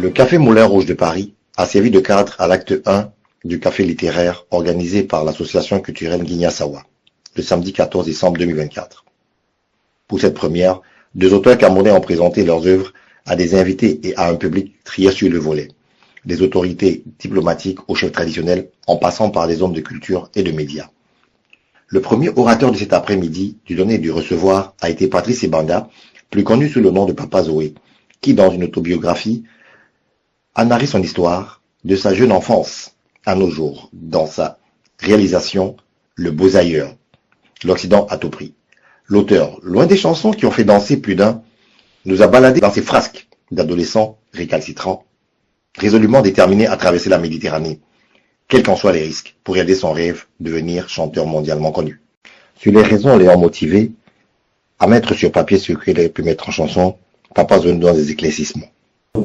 Le Café Moulin Rouge de Paris a servi de cadre à l'acte 1 du café littéraire organisé par l'association culturelle Guignasawa, le samedi 14 décembre 2024. Pour cette première, 2 auteurs camerounais ont présenté leurs œuvres à des invités et à un public trié sur le volet, des autorités diplomatiques aux chefs traditionnels en passant par des hommes de culture et de médias. Le premier orateur de cet après-midi du donner et du recevoir a été Patrice Ebanda, plus connu sous le nom de Papa Zoé, qui dans une autobiographie a narré son histoire de sa jeune enfance à nos jours dans sa réalisation Le Beaux Ailleurs, l'Occident à tout prix. L'auteur, loin des chansons qui ont fait danser plus d'un, nous a baladé dans ses frasques d'adolescents récalcitrants, résolument déterminés à traverser la Méditerranée, quels qu'en soient les risques, pour aider son rêve de devenir chanteur mondialement connu. Sur les raisons l'ayant motivé à mettre sur papier ce qu'il a pu mettre en chanson, Papa Zoé nous donne des éclaircissements.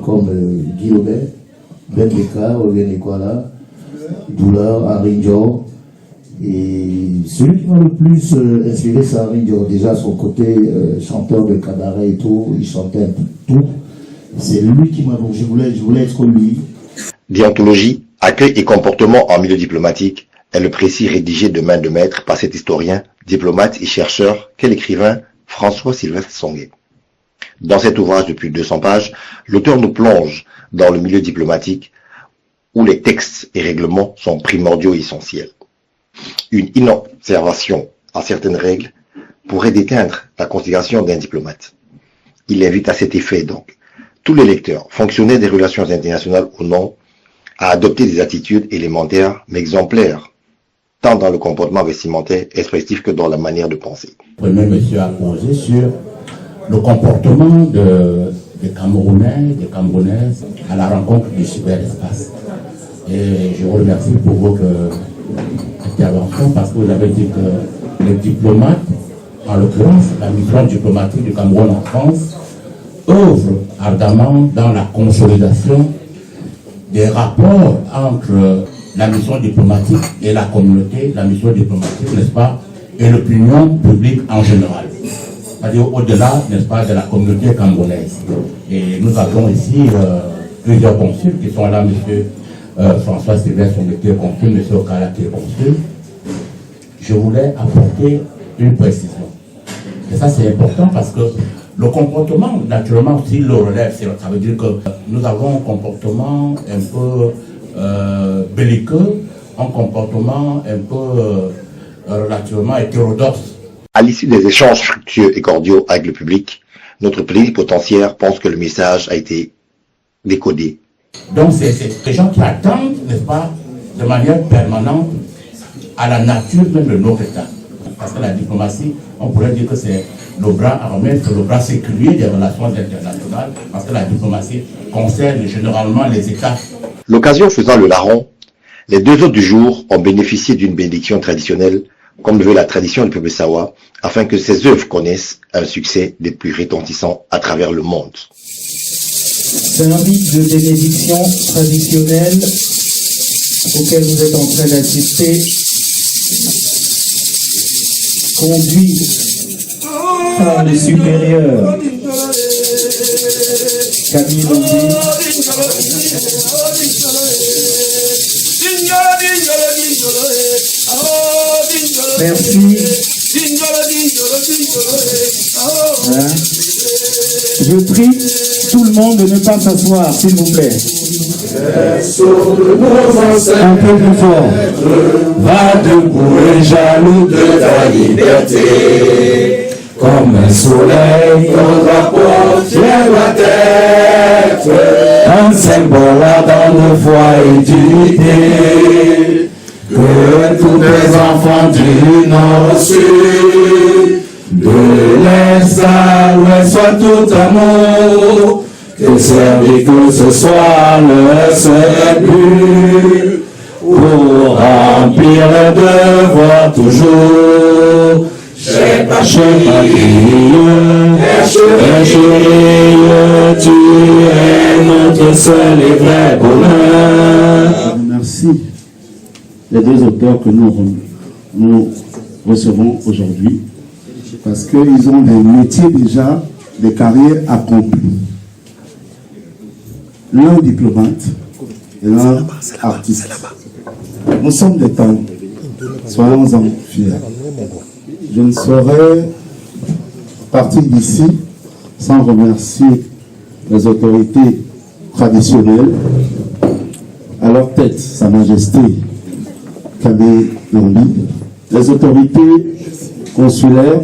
Comme Guillaume, Ben Beka, Ogen Ekwala, Douleur, Henri Dior. Et celui qui m'a le plus inspiré, c'est Henri Dior. Déjà, son côté chanteur de cabaret et tout, il chantait un peu tout. C'est lui qui m'a. Je voulais être lui. Déontologie, accueil et comportement en milieu diplomatique est le précis rédigé de main de maître par cet historien, diplomate et chercheur qu'est l'écrivain François-Sylvestre Songué. Dans cet ouvrage de plus de 200 pages, l'auteur nous plonge dans le milieu diplomatique où les textes et règlements sont primordiaux et essentiels. Une inobservation à certaines règles pourrait déteindre la considération d'un diplomate. Il invite à cet effet donc tous les lecteurs, fonctionnaires des relations internationales ou non, à adopter des attitudes élémentaires mais exemplaires, tant dans le comportement vestimentaire expressif que dans la manière de penser. Le premier monsieur a posé sur le comportement des Camerounais, des Camerounaises à la rencontre du cyberespace. Et je vous remercie pour votre intervention parce que vous avez dit que les diplomates, en l'occurrence la mission diplomatique du Cameroun en France, œuvre ardemment dans la consolidation des rapports entre la mission diplomatique et la communauté, la mission diplomatique, n'est-ce pas, et l'opinion publique en général. C'est-à-dire au-delà, n'est-ce pas, de la communauté camerounaise. Et nous avons ici plusieurs consuls qui sont là, monsieur François-Sylvestre, qui est consul, monsieur Okala, qui est consul. Je voulais apporter une précision. Et ça, c'est important parce que le comportement, naturellement, s'il le relève, ça veut dire que nous avons un comportement un peu belliqueux, un comportement un peu relativement hétérodoxe. À l'issue des échanges fructueux et cordiaux avec le public, notre plénipotentiaire pense que le message a été décodé. Donc c'est des gens qui attendent, n'est-ce pas, de manière permanente à la nature même de notre État. Parce que la diplomatie, on pourrait dire que c'est le bras armé, c'est le bras séculier des relations internationales, parce que la diplomatie concerne généralement les États. L'occasion faisant le larron, les 2 autres du jour ont bénéficié d'une bénédiction traditionnelle, comme le veut la tradition du peuple Sawa, afin que ces œuvres connaissent un succès des plus retentissants à travers le monde. C'est un rite de bénédiction traditionnelle auquel vous êtes en train d'assister, conduit par le supérieur Camille Lombi. Merci. Voilà. Je prie tout le monde de ne pas s'asseoir, s'il vous plaît. Un peu plus fort. Va debout et jaloux de ta liberté. Comme un soleil, ton drapeau fier doit être un symbole ardent de foi et d'unité. Que tous les enfants du nord au sud, de l'est à l'ouest, soient tout amour. Que servir que ce soit le seul but, pour remplir le devoir toujours. Chez Pachille, tu es notre seul et vrai bonheur. Merci les 2 auteurs que nous recevons aujourd'hui, parce qu'ils ont des métiers déjà, des carrières accomplies. l'un diplomate et l'un artiste. Nous sommes des temps, soyons-en fiers. Je ne saurais partir d'ici sans remercier les autorités traditionnelles, à leur tête, Sa Majesté Kabé Lombi, les autorités consulaires,